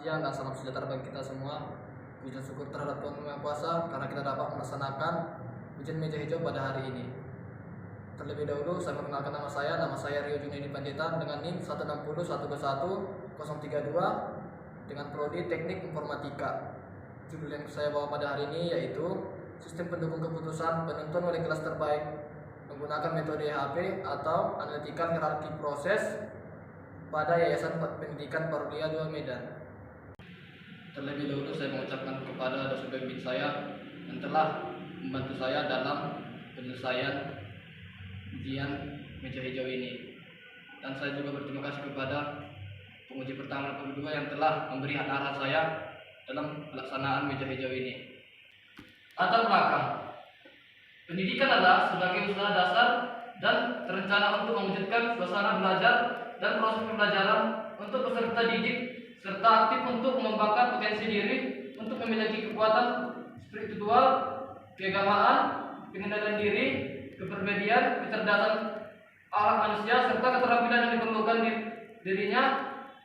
siang dan salam sejahtera bagi kita semua. Puji dan syukur terhadap Tuhan Yang Maha Kuasa karena kita dapat melaksanakan ujian meja hijau pada hari ini. Terlebih dahulu saya mengenalkan nama saya Rio Junaidi Panjaitan dengan NIM 160.121.032 dengan prodi Teknik Informatika. Judul yang saya bawa pada hari ini yaitu Sistem Pendukung Keputusan Penentuan Wali Kelas Terbaik menggunakan metode HP atau Analytical Hierarchy Process pada Yayasan Pendidikan Paroliya II Medan. Terlebih dahulu saya mengucapkan kepada dosen pembimbing saya yang telah membantu saya dalam penyelesaian ujian meja hijau ini. Dan saya juga berterima kasih kepada penguji pertama dan kedua yang telah memberi arahan saya dalam pelaksanaan meja hijau ini. Latar belakang pendidikan adalah sebagai usaha dasar dan terencana untuk mewujudkan suasana belajar dan proses pembelajaran untuk peserta didik serta aktif untuk mengembangkan potensi diri untuk memiliki kekuatan spiritual, keagamaan, pengendalian diri, kepribadian, kecerdasan akhlak manusia serta keterampilan yang diperlukan di dirinya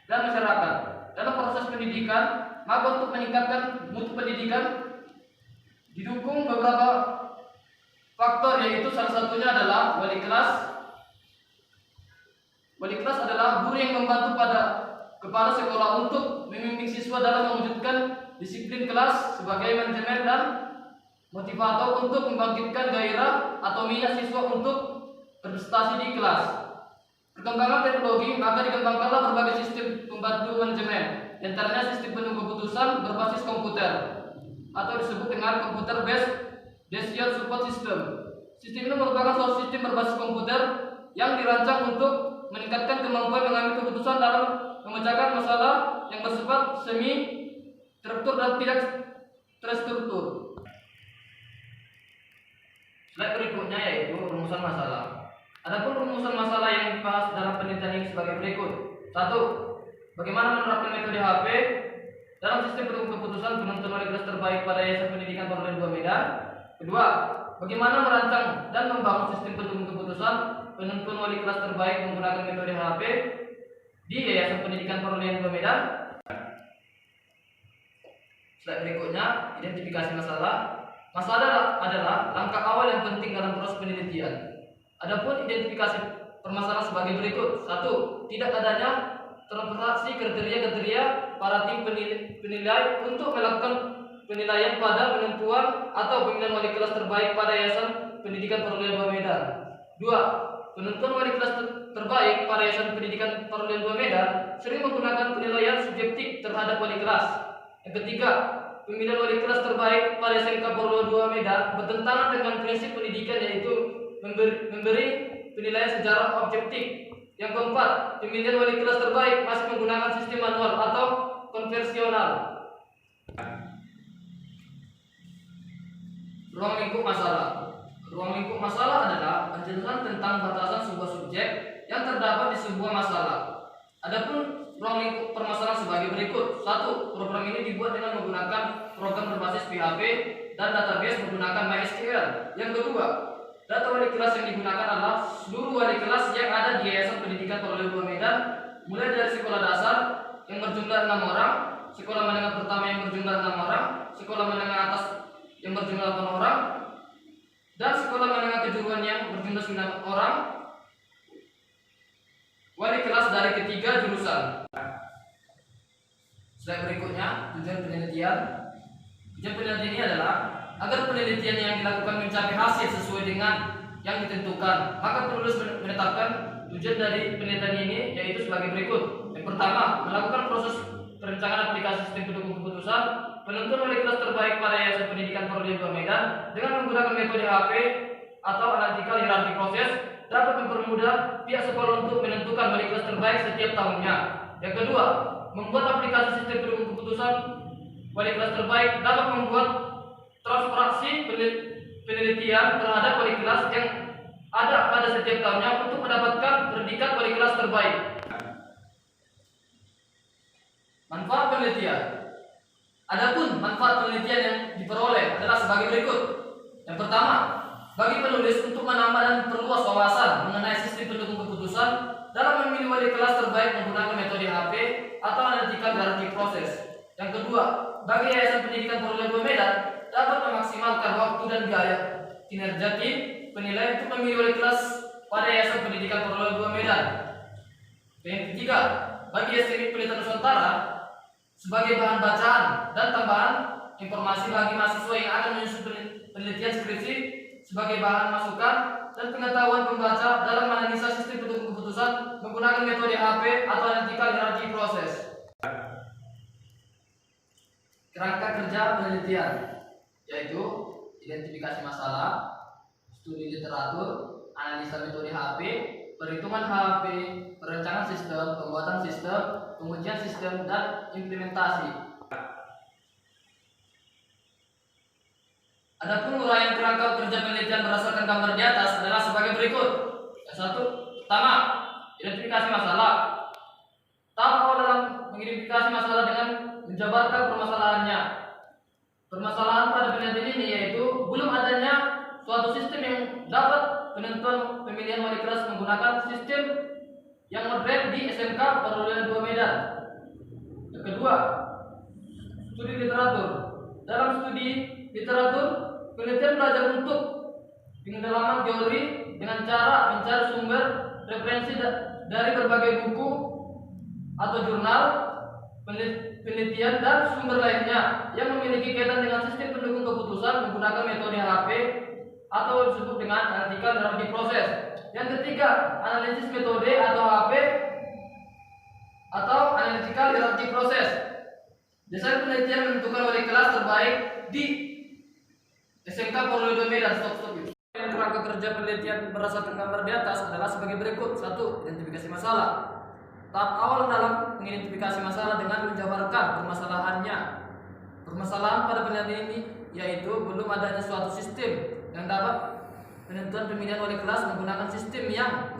dan masyarakat. Dalam proses pendidikan, maka untuk meningkatkan mutu pendidikan didukung beberapa faktor, yaitu salah satunya adalah wali kelas. Wali kelas adalah guru yang membantu kepala sekolah untuk membimbing siswa dalam mewujudkan disiplin kelas sebagai manajemen dan motivator untuk membangkitkan gairah atau minat siswa untuk berprestasi di kelas. Perkembangan teknologi, maka dikembangkanlah berbagai sistem pembantu manajemen, antaranya sistem penuh keputusan berbasis komputer atau disebut dengan computer based decision support system. Sistem ini merupakan suatu sistem berbasis komputer yang dirancang untuk meningkatkan kemampuan mengambil keputusan dalam memecahkan masalah yang bersifat semi struktur dan tidak terstruktur. Slide berikutnya yaitu rumusan masalah. Adapun rumusan masalah yang dibahas dalam penelitian ini sebagai berikut. 1. Bagaimana menerapkan metode HP dalam sistem pendukung keputusan penentuan wali kelas terbaik pada Yayasan Pendidikan Paroliya II Medan. 2. Bagaimana merancang dan membangun sistem pendukung keputusan penentuan wali kelas terbaik menggunakan metode HP di Yayasan Pendidikan Paroliya II Medan. Slide berikutnya, identifikasi masalah. Masalah adalah langkah awal yang penting dalam proses penelitian. Adapun identifikasi permasalahan sebagai berikut. 1. Tidak adanya transaksi kriteria-kriteria para tim penilai untuk melakukan penilaian pada penentuan atau pemilihan wali kelas terbaik pada Yayasan Pendidikan Paroliya II Medan. 2. Penentuan wali kelas terbaik pada Yayasan Pendidikan Paroliya II Medan sering menggunakan penilaian subjektif terhadap wali kelas. Yang ketiga, pemilihan wali kelas terbaik pada SMK Paroliya II Medan bertentangan dengan prinsip pendidikan, yaitu memberi penilaian secara objektif. Yang keempat, pemilihan wali kelas terbaik masih menggunakan sistem manual atau konvensional. Ruang lingkup masalah. Ruang lingkup masalah adalah penjelasan tentang batasan sebuah subjek yang terdapat di sebuah masalah. Adapun ruang lingkup permasalahan sebagai berikut. 1. Program ini dibuat dengan menggunakan program berbasis PHP dan database menggunakan MySQL. Yang kedua, data wali kelas yang digunakan adalah seluruh wali kelas yang ada di Yayasan Pendidikan Paroliya II Medan, mulai dari sekolah dasar yang berjumlah 6 orang, sekolah menengah pertama yang berjumlah 6 orang, sekolah menengah atas yang berjumlah 8 orang, dan sekolah menengah kejuruan yang berjumlah 9 orang. Wali kelas dari ketiga jurusan. Slide berikutnya, tujuan penelitian. Tujuan penelitian ini adalah agar penelitian yang dilakukan mencapai hasil sesuai dengan yang ditentukan. Maka penulis menetapkan tujuan dari penelitian ini yaitu sebagai berikut. Yang pertama, melakukan proses perencanaan aplikasi sistem pendukung keputusan penentuan wali kelas terbaik pada Yayasan Pendidikan Paroliya II Medan dengan menggunakan metode HP atau Analytical Hierarchy Process dapat mempermudah pihak sekolah untuk menentukan wali kelas terbaik setiap tahunnya. Yang kedua, membuat aplikasi sistem pendukung keputusan wali kelas terbaik dapat membuat transparansi penelitian terhadap wali kelas yang ada pada setiap tahunnya untuk mendapatkan predikat wali kelas terbaik. Manfaat penelitian. Adapun manfaat penelitian yang diperoleh adalah sebagai berikut. Yang pertama, bagi penulis untuk menambah dan perluas wawasan mengenai sistem pendukung keputusan dalam memilih wali kelas terbaik menggunakan metode HP atau analytical hierarchy process. Yang kedua, bagi Yayasan Pendidikan Perlulian 2 Medan dapat memaksimalkan waktu dan biaya kinerja tim penilai untuk memilih wali kelas pada Yayasan Pendidikan Perlulian 2 Medan. Yang ketiga, bagi STM Pendidikan Nusantara sebagai bahan bacaan dan tambahan informasi bagi mahasiswa yang akan menyusun penelitian skripsi sebagai bahan masukan dan pengetahuan pembaca dalam menganalisa sistem pendukung keputusan menggunakan metode HP atau analytical hierarchy process. Kerangka kerja penelitian yaitu identifikasi masalah, studi literatur, analisa metode HP, perhitungan HP, perencanaan sistem, pembuatan sistem, pengujian sistem, dan implementasi. Adapun uraian kerangka kerja penelitian berdasarkan gambar di atas adalah sebagai berikut. Yang satu, pertama, identifikasi masalah. Tahap awal dalam mengidentifikasi masalah dengan menjabarkan permasalahannya. Permasalahan pada penelitian ini yaitu belum adanya suatu sistem yang dapat penentuan pemilihan wali kelas menggunakan sistem yang modern di SMK Perlulian 2 Medan. Yang kedua, studi literatur. Dalam studi literatur, penelitian belajar untuk pendalaman teori dengan cara mencari sumber referensi dari berbagai buku atau jurnal, penelitian dan sumber lainnya yang memiliki kaitan dengan sistem pendukung keputusan menggunakan metode HP atau disebut dengan analytical hierarchy process. Yang ketiga, analisis metode atau HP atau analytical hierarchy process. Desain penelitian menentukan wali kelas terbaik di SMK Perlulian 2 Medan. Stop. Yang kerangka kerja penelitian berdasarkan gambar di atas adalah sebagai berikut. 1. Identifikasi masalah. Tahap awal dalam mengidentifikasi masalah dengan menjabarkan permasalahannya. Permasalahan pada penelitian ini yaitu belum adanya suatu sistem yang dapat penentuan pemilihan wali kelas menggunakan sistem yang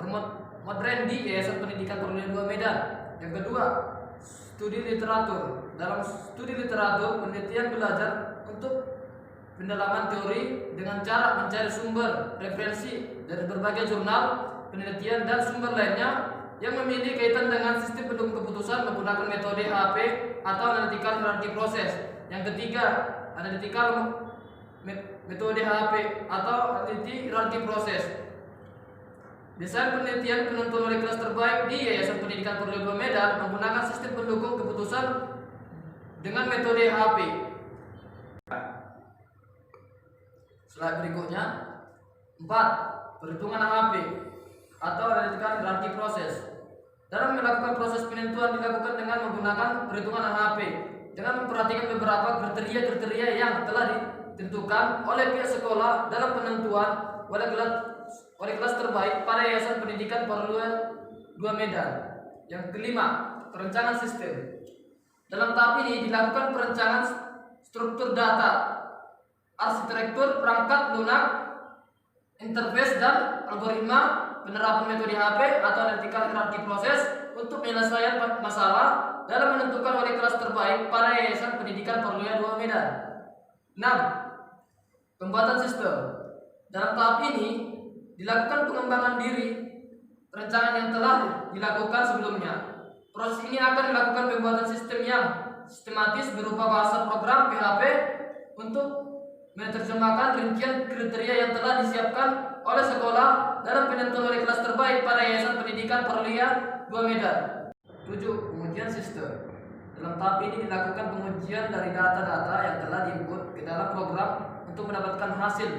modern di Yayasan Pendidikan Perlulian 2 Medan. Yang kedua, studi literatur. Dalam studi literatur, penelitian belajar untuk pendalaman teori dengan cara mencari sumber referensi dari berbagai jurnal, penelitian dan sumber lainnya yang memiliki kaitan dengan sistem pendukung keputusan menggunakan metode HP atau analytical hierarchy process. Yang ketiga, analytical metode HP atau analytical hierarchy process. Desain penelitian penentuan wali kelas terbaik di Yayasan Pendidikan Perlulian 2 Medan menggunakan sistem pendukung keputusan dengan metode HP. Slide berikutnya. 4. Perhitungan HP atau analytical hierarchy process. Dalam melakukan proses penentuan dilakukan dengan menggunakan perhitungan HP dengan memperhatikan beberapa kriteria yang telah ditentukan oleh pihak sekolah dalam penentuan wali kelas terbaik pada Yayasan Pendidikan Perlulian 2 Medan. Yang kelima, perencanaan sistem. Dalam tahap ini dilakukan perencanaan struktur data, arsitektur perangkat lunak, interface dan algoritma, penerapan metode HP atau analytical hierarchy process untuk penyelesaian masalah dalam menentukan wali kelas terbaik pada Yayasan Pendidikan Perlulian 2 Medan. 6. Pembuatan sistem. Dalam tahap ini dilakukan pengembangan diri perencanaan yang telah dilakukan sebelumnya. Proses ini akan melakukan pembuatan sistem yang sistematis berupa bahasa program PHP untuk menerjemahkan rincian kriteria yang telah disiapkan oleh sekolah dalam penentuan wali kelas terbaik pada Yayasan Pendidikan Perlulian 2 Medan. 7. Pengujian sistem. Dalam tahap ini dilakukan pengujian dari data-data yang telah diinput ke dalam program untuk mendapatkan hasil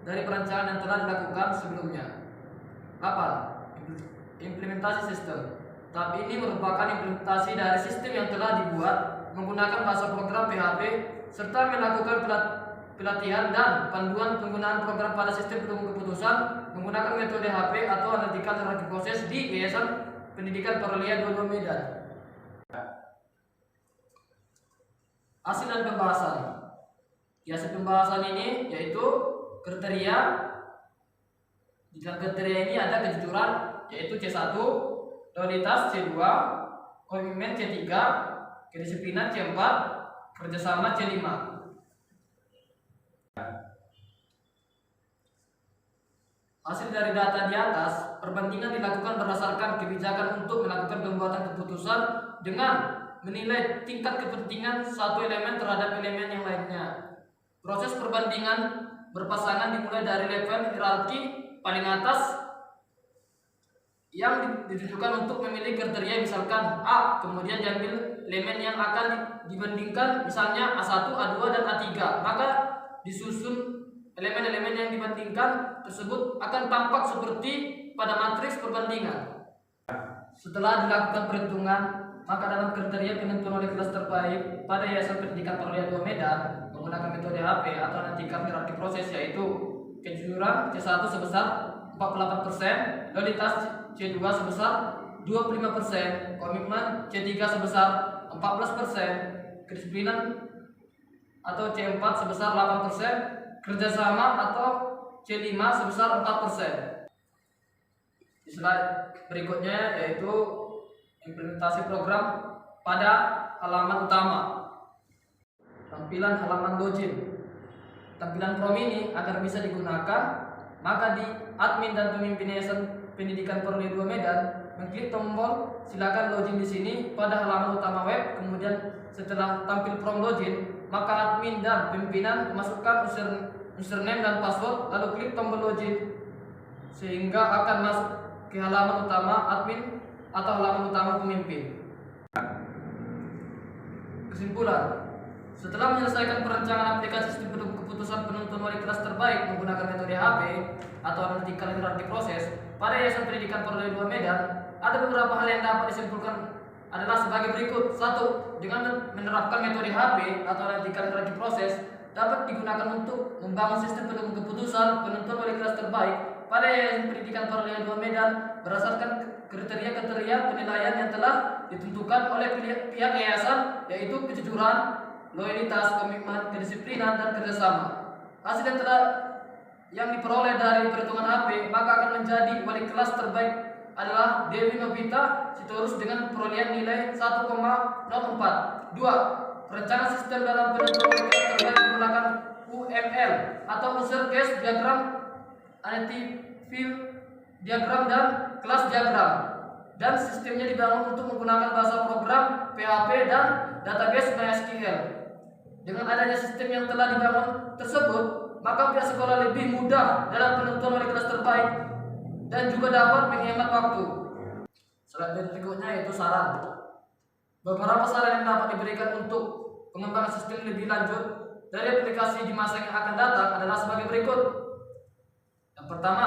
dari perencanaan yang telah dilakukan sebelumnya. 8. Implementasi sistem. Tahap ini merupakan implementasi dari sistem yang telah dibuat menggunakan bahasa program PHP serta melakukan pelatihan dan panduan penggunaan program pada sistem pendukung keputusan menggunakan metode HP atau analytical hierarchy process di Yayasan Pendidikan Perlulian 2 Medan. Hasil dan pembahasan. Hasil pembahasan ini yaitu kriteria. Di dalam kriteria ini ada kejujuran yaitu C1, loyalitas C2, komitmen C3, kedisiplinan C4, kerjasama C5. Hasil dari data di atas perbandingan dilakukan berdasarkan kebijakan untuk melakukan pembuatan keputusan dengan menilai tingkat kepentingan satu elemen terhadap elemen yang lainnya. Proses perbandingan berpasangan dimulai dari level hierarki paling atas yang ditujukan untuk memilih kriteria, misalkan A, kemudian diambil elemen yang akan dibandingkan, misalnya A1, A2, dan A3. Maka disusun elemen-elemen yang dibandingkan tersebut akan tampak seperti pada matriks perbandingan. Setelah dilakukan perhitungan, maka dalam kriteria penentuan oleh kelas terbaik pada Yayasan Pendidikan Paralel 2 Medan menggunakan metode HP atau tingkat hierarki proses, yaitu kejujuran C1 sebesar 48%, loyalitas C2 sebesar 25%, komitmen C3 sebesar 14%, kedisiplinan atau C4 sebesar 8%, kerjasama atau C5 sebesar 4%. Di slide berikutnya yaitu implementasi program pada halaman utama. Tampilan halaman login. Tampilan prom ini agar bisa digunakan, maka di admin dan pemimpin Yayasan Pendidikan Paralel 2 Medan mengklik tombol silakan login di sini pada halaman utama web. Kemudian setelah tampil prom login, maka admin dan pimpinan memasukkan username dan password, lalu klik tombol login sehingga akan masuk ke halaman utama admin atau halaman utama pemimpin. Kesimpulan: setelah menyelesaikan perancangan aplikasi sistem keputusan penentuan wali kelas terbaik menggunakan metode HP atau analytical hierarchy process pada Yayasan Pendidikan Paralel 2 Medan, ada beberapa hal yang dapat disimpulkan adalah sebagai berikut. 1. Dengan menerapkan metode HP atau analytical hierarchy process dapat digunakan untuk membangun sistem pendukung keputusan penentuan wali kelas terbaik pada Yayasan Pendidikan Paralel 2 Medan berdasarkan kriteria-kriteria penilaian yang telah ditentukan oleh pihak yayasan, yaitu kejujuran, loyalitas, komitmen, kedisiplinan, dan kerjasama. Hasil yang diperoleh dari perhitungan HP maka akan menjadi wali kelas terbaik adalah Dewi Novita Sitorus dengan perolehan nilai 1,04. 2. Perencanaan sistem dalam penentuan wali kelas terbaik menggunakan UML atau user case diagram, analytic field diagram, dan kelas diagram, dan sistemnya dibangun untuk menggunakan bahasa program PHP dan database MySQL. Dengan adanya sistem yang telah dibangun tersebut, maka pihak sekolah lebih mudah dalam penentuan wali kelas terbaik dan juga dapat menghemat waktu. Selanjutnya berikutnya yaitu saran. Beberapa saran yang dapat diberikan untuk pengembangan sistem lebih lanjut dari aplikasi di masa yang akan datang adalah sebagai berikut. Yang pertama,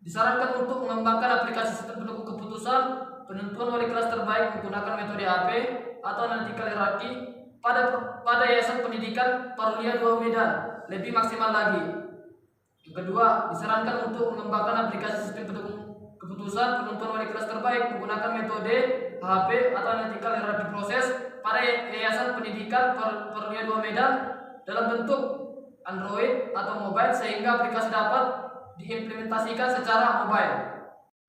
disarankan untuk mengembangkan aplikasi sistem pendukung keputusan penentuan wali kelas terbaik menggunakan metode HP atau analytical hierarchy pada Yayasan Pendidikan Paralel 2 Medan lebih maksimal lagi. Yang kedua, disarankan untuk mengembangkan aplikasi sistem pendukung keputusan penentuan wali kelas terbaik menggunakan metode HP atau analytical hierarchy process pada Yayasan Pendidikan Paralel 2 Medan dalam bentuk Android atau mobile sehingga aplikasi dapat diimplementasikan secara mobile.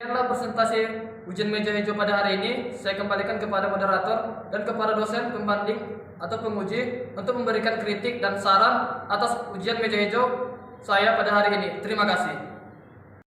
Inilah presentasi ujian meja hijau pada hari ini. Saya kembalikan kepada moderator dan kepada dosen pembanding atau penguji untuk memberikan kritik dan saran atas ujian meja hijau saya pada hari ini. Terima kasih.